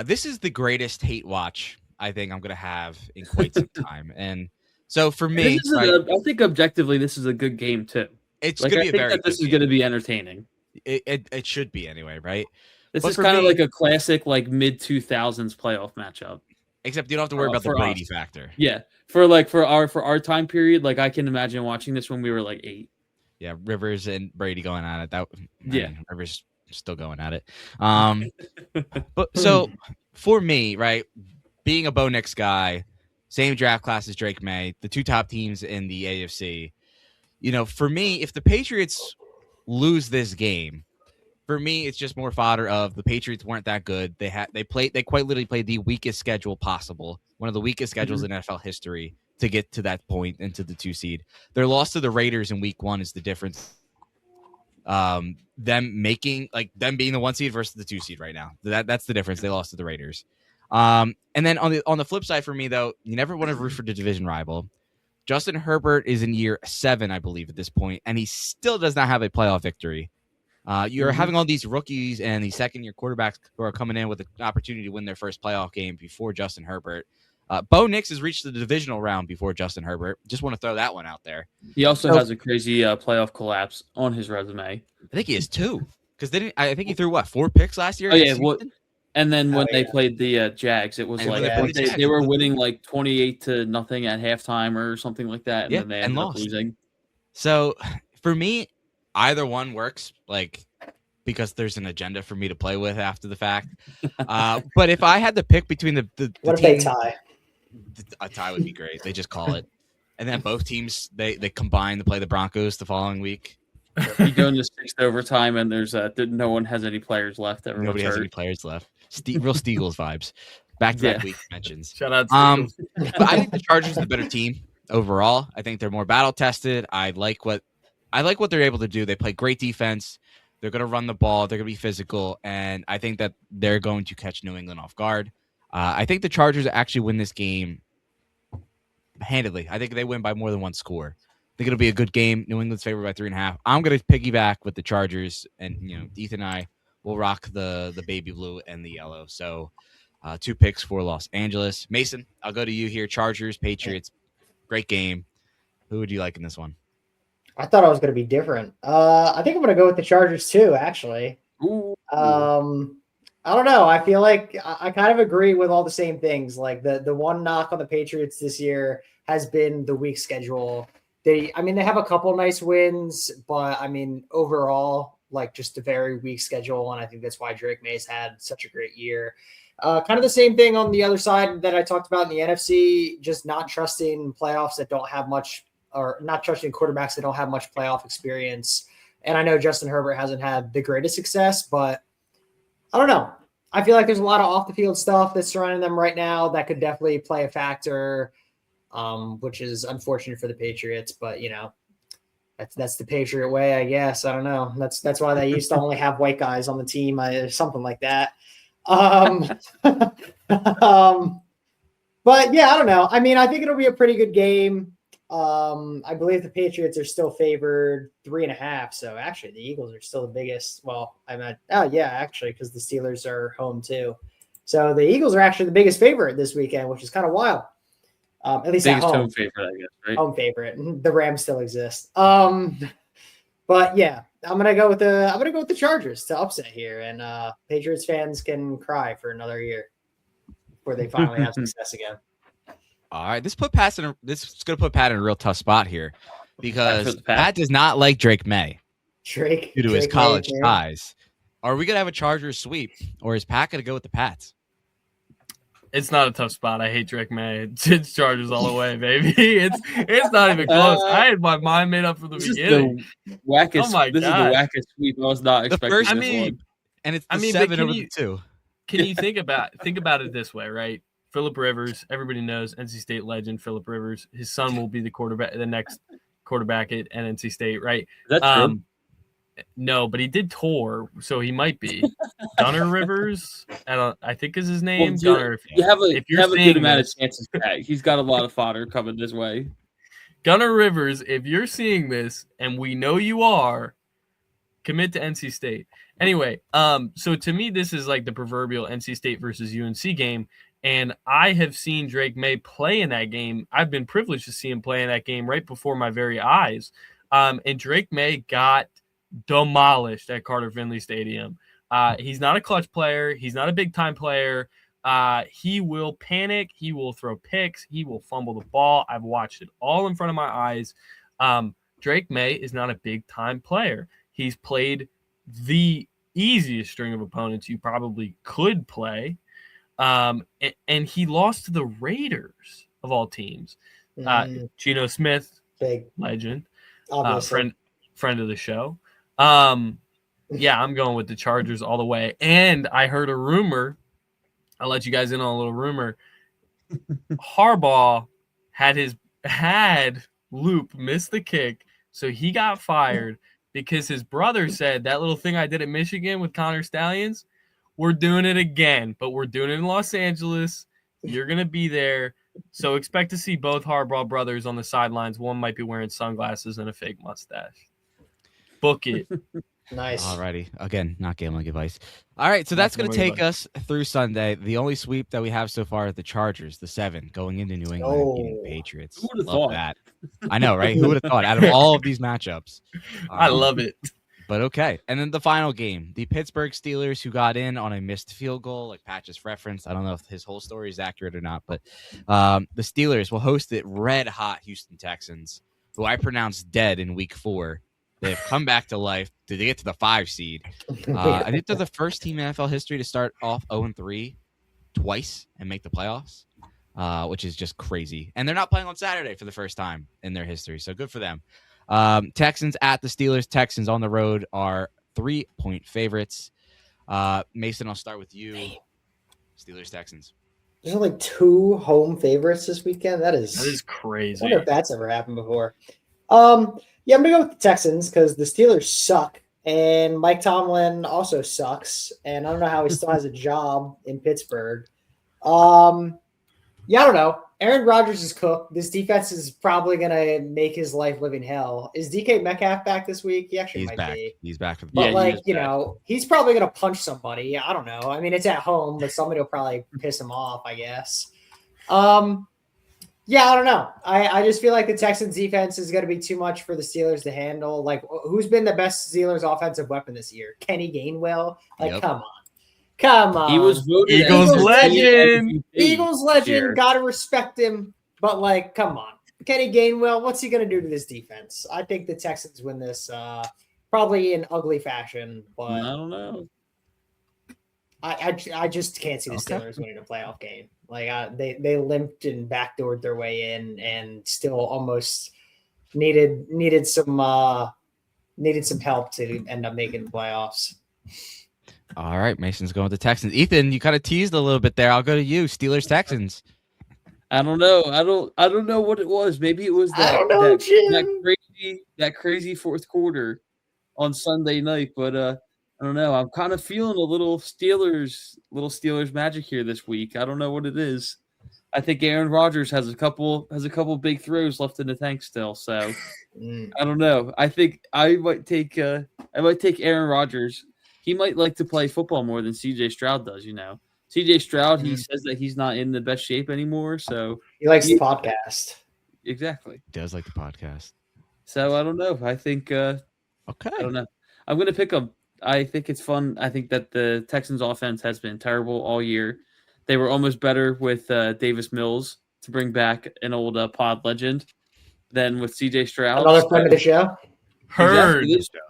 This is the greatest hate watch I think I'm going to have in quite some time. And so for me, I think objectively this is a good game too. It's going to be a very good this is going to be entertaining. It should be anyway, right? This is kind of like a classic mid 2000s playoff matchup. Except you don't have to worry about the Brady factor. Yeah, for our time period, I can imagine watching this when we were 8. Yeah, Rivers and Brady going at it. Rivers still going at it. But so for me, right, being a Bo Nix guy, same draft class as Drake May, the two top teams in the AFC. For me, if the Patriots lose this game, for me, it's just more fodder of the Patriots weren't that good. They quite literally played the weakest schedule possible, one of the weakest schedules in NFL history to get to that point into the 2-seed. Their loss to the Raiders in week 1 is the difference. Them being the 1-seed versus the 2-seed right now. That's the difference. They lost to the Raiders. And then on the flip side for me though, you never want to root for the division rival. Justin Herbert is in year 7, I believe, at this point, and he still does not have a playoff victory. You're having all these rookies and these second-year quarterbacks who are coming in with an opportunity to win their first playoff game before Justin Herbert. Bo Nix has reached the divisional round before Justin Herbert. Just want to throw that one out there. He also has a crazy playoff collapse on his resume. I think he has 2. Because I think he threw 4 picks last year. Oh yeah, and then when they played the Jags, it was they were winning 28-0 at halftime or something like that, and then they ended up losing. So for me, either one works, because there's an agenda for me to play with after the fact. But if I had to pick between the what if they tie? A tie would be great. They just call it, and then both teams they combine to play the Broncos the following week. You go into 6th overtime, and there's no one has any players left. Nobody has any players left. Real Steagles vibes. Back-to-back week mentions. Shout out to but I think the Chargers are the better team overall. I think they're more battle-tested. I like what they're able to do. They play great defense. They're going to run the ball. They're going to be physical, and I think that they're going to catch New England off guard. I think the Chargers actually win this game handedly. I think they win by more than one score. think it'll be a good game. New England's favored by 3.5. I'm going to piggyback with the Chargers, and Ethan and I will rock the baby blue and the yellow. So 2 picks for Los Angeles. Mason, I'll go to you here. Chargers, Patriots, great game. Who would you like in this one? I thought I was going to be different. I think I'm going to go with the Chargers too, actually. Ooh. I don't know. I feel like I kind of agree with all the same things. Like the one knock on the Patriots this year has been the weak schedule. They have a couple nice wins, but overall, like just a very weak schedule. And I think that's why Drake May's had such a great year. Kind of the same thing on the other side that I talked about in the NFC, just not trusting playoffs that don't have much, or not trusting quarterbacks that don't have much playoff experience. And I know Justin Herbert hasn't had the greatest success, but I don't know. I feel like there's a lot of off the field stuff that's surrounding them right now that could definitely play a factor, which is unfortunate for the Patriots. But that's the Patriot way, I guess. I don't know. That's why they used to only have white guys on the team, something like that. But yeah, I don't know. I think it'll be a pretty good game. I believe the Patriots are still favored 3.5. So actually the Eagles are still the biggest. Well, because the Steelers are home too. So the Eagles are actually the biggest favorite this weekend, which is kind of wild. At least biggest at home. Home favorite, I guess, right? Home favorite. The Rams still exist. But yeah, I'm gonna go with the Chargers to upset here, and Patriots fans can cry for another year before they finally have success again. All right, this is going to put Pat in a real tough spot here because Pat does not like Drake May due to his college ties. Are we going to have a Chargers sweep, or is Pat going to go with the Pats? It's not a tough spot. I hate Drake May. It's Chargers all the way, baby. It's not even close. I had my mind made up from the beginning. This is the wackest sweep. I was not expecting this one. And it's 7 over the 2. Can you think about it this way, right? Phillip Rivers, everybody knows NC State legend Phillip Rivers. His son will be the next quarterback at NC State, right? Is that true? No, but he did tour, so he might be. Gunnar Rivers, I think is his name. Well, Gunnar. You have a good amount of chances for that. He's got a lot of fodder coming this way. Gunnar Rivers, if you're seeing this, and we know you are, commit to NC State. Anyway, so to me, this is like the proverbial NC State versus UNC game. And I have seen Drake May play in that game. I've been privileged to see him play in that game right before my very eyes. And Drake May got demolished at Carter Finley Stadium. He's not a clutch player. He's not a big-time player. He will panic. He will throw picks. He will fumble the ball. I've watched it all in front of my eyes. Drake May is not a big-time player. He's played the easiest string of opponents you probably could play. And he lost to the Raiders of all teams. Geno Smith, big legend, friend of the show. Yeah, I'm going with the Chargers all the way. And I heard a rumor. I'll let you guys in on a little rumor. Harbaugh had Loop miss the kick, so he got fired because his brother said that little thing I did at Michigan with Connor Stallions. We're doing it again, but we're doing it in Los Angeles. You're going to be there. So expect to see both Harbaugh brothers on the sidelines. One might be wearing sunglasses and a fake mustache. Book it. Nice. All righty. Again, not gambling advice. All right, so that's going to take us through Sunday. The only sweep that we have so far is the Chargers, the 7, going into New England, beating Patriots. Who would have Love thought that? I know, right? Who would have thought out of all of these matchups? I love it. But okay. And then the final game, the Pittsburgh Steelers, who got in on a missed field goal, like Pat just referenced. I don't know if his whole story is accurate or not, but the Steelers will host the red-hot Houston Texans, who I pronounced dead in week 4. They've come back to life to get to the 5 seed. I think they're the first team in NFL history to start off 0-3 twice and make the playoffs, which is just crazy. And they're not playing on Saturday for the first time in their history, so good for them. Texans at the Steelers. Texans on the road are 3-point favorites. Mason, I'll start with you. Steelers, Texans. There's only 2 home favorites this weekend. That is crazy. I wonder if that's ever happened before. Yeah, I'm gonna go with the Texans because the Steelers suck, and Mike Tomlin also sucks, and I don't know how he still has a job in Pittsburgh. Yeah, I don't know. Aaron Rodgers is cooked. This defense is probably going to make his life living hell. Is DK Metcalf back this week? He actually He's might back. be. He's back for the But, Yeah, he is back. he's probably going to punch somebody. I don't know. I mean, it's at home, but somebody will probably piss him off, I guess. Yeah, I don't know. I just feel like the Texans defense is going to be too much for the Steelers to handle. Like, who's been the best Steelers offensive weapon this year? Kenny Gainwell? Like, Yep. come on. Come on. He was voted Eagles as legend. MVP Eagles this year. legend. Got to respect him. But, like, come on. Kenny Gainwell, what's he going to do to this defense? I think the Texans win this probably in ugly fashion. But I don't know. I just can't see the Steelers winning a playoff game. Like they limped and backdoored their way in, and still almost needed some help to end up making the playoffs. All right, Mason's going with the Texans. Ethan, you kind of teased a little bit there. I'll go to you. Steelers Texans. I don't know. I don't know what it was. Maybe it was that crazy fourth quarter on Sunday night, but I don't know. I'm kind of feeling a little Steelers magic here this week. I don't know what it is. I think Aaron Rodgers has a couple big throws left in the tank still. So I don't know. I think I might take Aaron Rodgers. He might like to play football more than CJ Stroud does. CJ Stroud, he says that he's not in the best shape anymore. So he likes the podcast. Exactly. He does like the podcast. So I don't know. I think okay. I don't know. I'm gonna pick them. I think it's fun. I think that the Texans offense has been terrible all year. They were almost better with Davis Mills to bring back an old pod legend than with CJ Stroud. Another friend of the show. Heard. Exactly.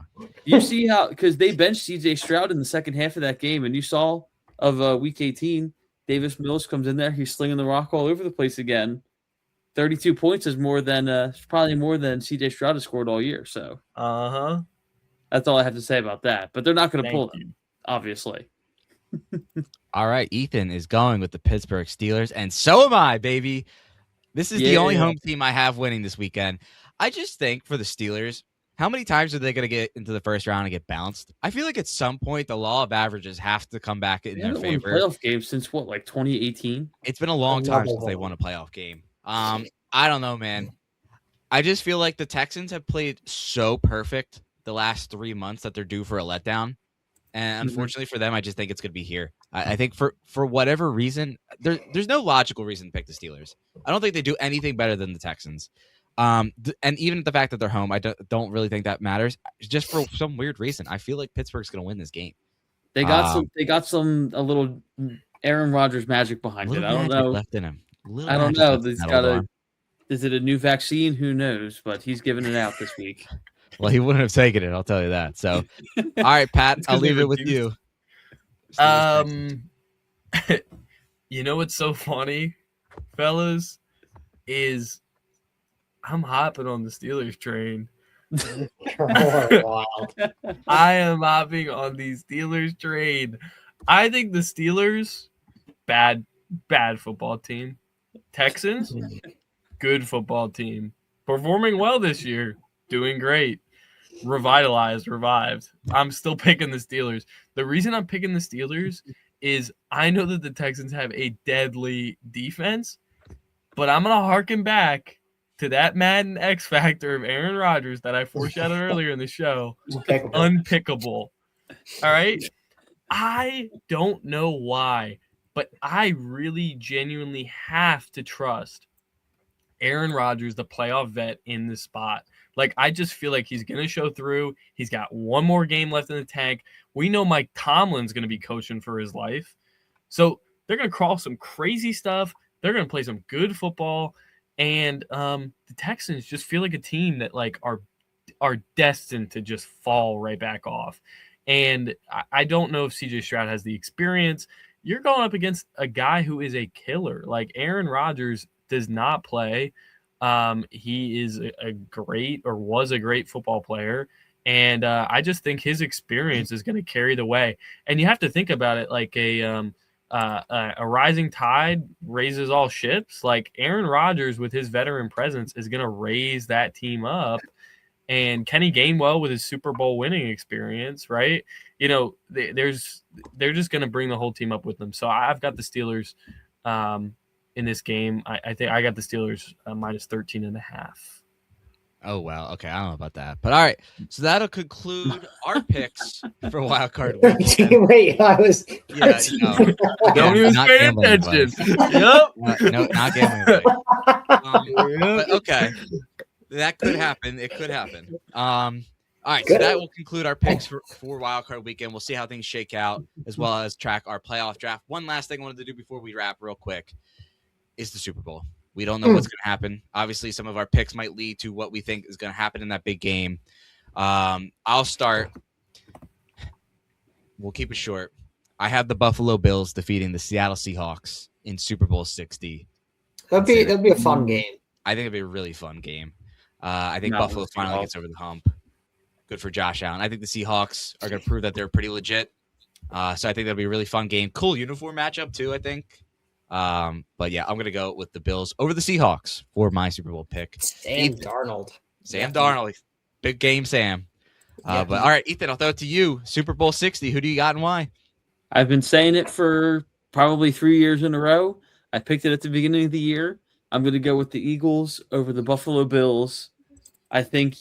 You see how, because they benched CJ Stroud in the second half of that game, and you saw of week 18, Davis Mills comes in there. He's slinging the rock all over the place again. 32 points is probably more than CJ Stroud has scored all year. So that's all I have to say about that. But they're not going to pull it, obviously. All right, Ethan is going with the Pittsburgh Steelers, and so am I, baby. This is the only home team I have winning this weekend. I just think for the Steelers, how many times are they going to get into the first round and get bounced? I feel like at some point the law of averages have to come back in their favor. Playoff games since what, like 2018? It's been a long time since they won a playoff game. I don't know, man. I just feel like the Texans have played so perfect the last 3 months that they're due for a letdown. And unfortunately for them, I just think it's going to be here. I think for whatever reason, there's no logical reason to pick the Steelers. I don't think they do anything better than the Texans. And even the fact that they're home, I don't really think that matters. Just for some weird reason, I feel like Pittsburgh's going to win this game. They got a little Aaron Rodgers magic behind it. I don't know. Left in him. I don't know. Is it a new vaccine? Who knows? But he's giving it out this week. Well, he wouldn't have taken it. I'll tell you that. So, all right, Pat, I'll leave it with you. You know what's so funny, fellas, is I'm hopping on the Steelers train. I am hopping on the Steelers train. I think the Steelers, bad football team. Texans, good football team. Performing well this year. Doing great. Revived. I'm still picking the Steelers. The reason I'm picking the Steelers is I know that the Texans have a deadly defense, but I'm going to harken back to that Madden X factor of Aaron Rodgers that I foreshadowed earlier in the show. Unpickable. All right? I don't know why, but I really genuinely have to trust Aaron Rodgers, the playoff vet, in this spot. Like, I just feel like he's going to show through. He's got one more game left in the tank. We know Mike Tomlin's going to be coaching for his life. So they're going to crawl some crazy stuff. They're going to play some good football. And the Texans just feel like a team that, like, are destined to just fall right back off. And I don't know if CJ Stroud has the experience. You're going up against a guy who is a killer. Like, Aaron Rodgers does not play. He is was a great football player. And I just think his experience is going to carry the way. And you have to think about it like a rising tide raises all ships. Like, Aaron Rodgers with his veteran presence is going to raise that team up. And Kenny Gainwell with his Super Bowl winning experience, right? You know, they're just going to bring the whole team up with them. So I've got the Steelers in this game. I think I got the Steelers minus 13.5. Oh, wow. Okay, I don't know about that. But all right, so that'll conclude our picks for Wild Card Weekend. Wait, I was. Yeah, Nobody was not paying gambling attention. advice. Yep. No, not gambling advice. Yep. But okay, that could happen. It could happen. All right, so Good. that will conclude our picks for Wild Card Weekend. We'll see how things shake out, as well as track our playoff draft. One last thing I wanted to do before we wrap real quick is the Super Bowl. We don't know what's going to happen. Obviously, some of our picks might lead to what we think is going to happen in that big game. I'll start. We'll keep it short. I have the Buffalo Bills defeating the Seattle Seahawks in Super Bowl 60. That'd be a fun game. I think it'd be a really fun game. I think Not Buffalo with the finally Seahawks. gets over the hump. Good for Josh Allen. I think the Seahawks are going to prove that they're pretty legit. So I think that'll be a really fun game. Cool uniform matchup too, I think. But yeah, I'm going to go with the Bills over the Seahawks for my Super Bowl pick. Sam Darnold. Sam Darnold. Big game, Sam. But all right, Ethan, I'll throw it to you. Super Bowl 60. Who do you got and why? I've been saying it for probably 3 years in a row. I picked it at the beginning of the year. I'm going to go with the Eagles over the Buffalo Bills. I think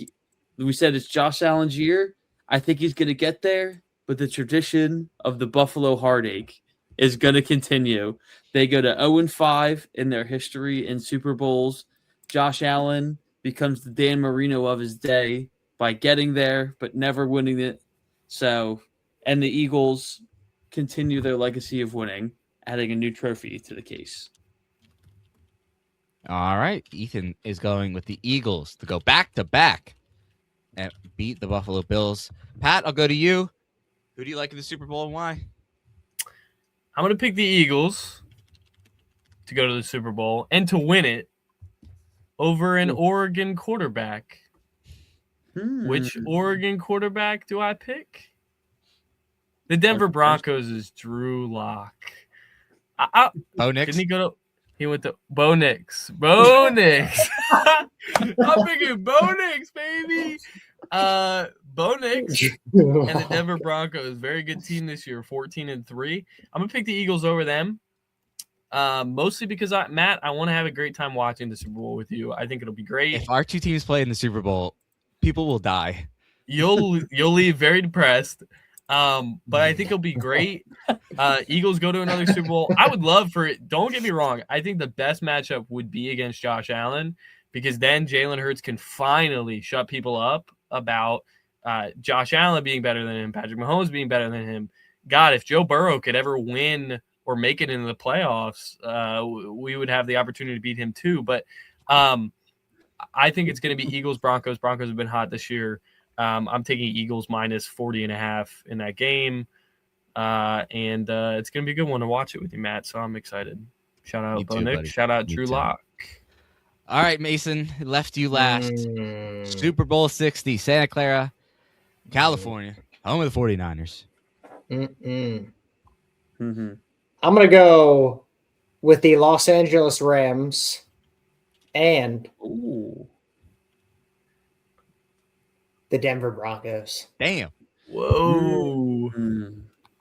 we said it's Josh Allen's year. I think he's going to get there, but the tradition of the Buffalo heartache is going to continue. They go to 0-5 in their history in Super Bowls. Josh Allen becomes the Dan Marino of his day by getting there, but never winning it. And the Eagles continue their legacy of winning, adding a new trophy to the case. All right. Ethan is going with the Eagles to go back-to-back and beat the Buffalo Bills. Pat, I'll go to you. Who do you like in the Super Bowl and why? I'm going to pick the Eagles to go to the Super Bowl and to win it over an Oregon quarterback. Which Oregon quarterback do I pick? The Denver Broncos is Drew Lock. Bo Nix? Didn't he go to? He went to Bo Nix. Bo Nix. I'm picking Bo Nix, baby. Bo Nix and the Denver Broncos, very good team this year, 14-3. I'm gonna pick the Eagles over them. Mostly because Matt, I want to have a great time watching the Super Bowl with you. I think it'll be great. If our two teams play in the Super Bowl, people will die. You'll leave very depressed. But I think it'll be great. Eagles go to another Super Bowl. I would love for it. Don't get me wrong. I think the best matchup would be against Josh Allen because then Jalen Hurts can finally shut people up about Josh Allen being better than him, Patrick Mahomes being better than him. God, if Joe Burrow could ever win or make it into the playoffs, we would have the opportunity to beat him too. But I think it's going to be Eagles, Broncos. Broncos have been hot this year. I'm taking Eagles minus 40.5 in that game. And it's going to be a good one to watch it with you, Matt. So I'm excited. Shout out Bo Nix. Shout out Drew Lock. All right, Mason, left you last. Super Bowl 60, Santa Clara, California, home of the 49ers. I'm going to go with the Los Angeles Rams and the Denver Broncos. Damn. Whoa.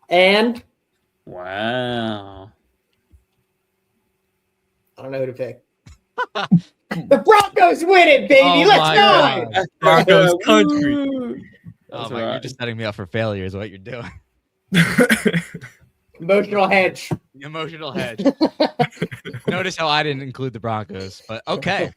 And wow. I don't know who to pick. The Broncos win it, baby. Oh Let's my go. God. Broncos country. Oh my, you're just setting me up for failure is what you're doing. Emotional hedge. The emotional hedge. Notice how I didn't include the Broncos, but okay.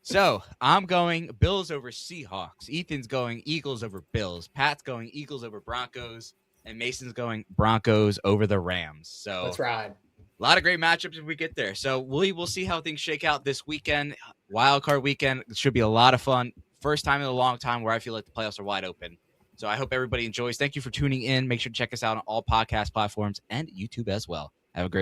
So I'm going Bills over Seahawks. Ethan's going Eagles over Bills. Pat's going Eagles over Broncos. And Mason's going Broncos over the Rams. So That's right. A lot of great matchups if we get there. So we'll see how things shake out this weekend. Wild card weekend. It should be a lot of fun. First time in a long time where I feel like the playoffs are wide open. So I hope everybody enjoys. Thank you for tuning in. Make sure to check us out on all podcast platforms and YouTube as well. Have a great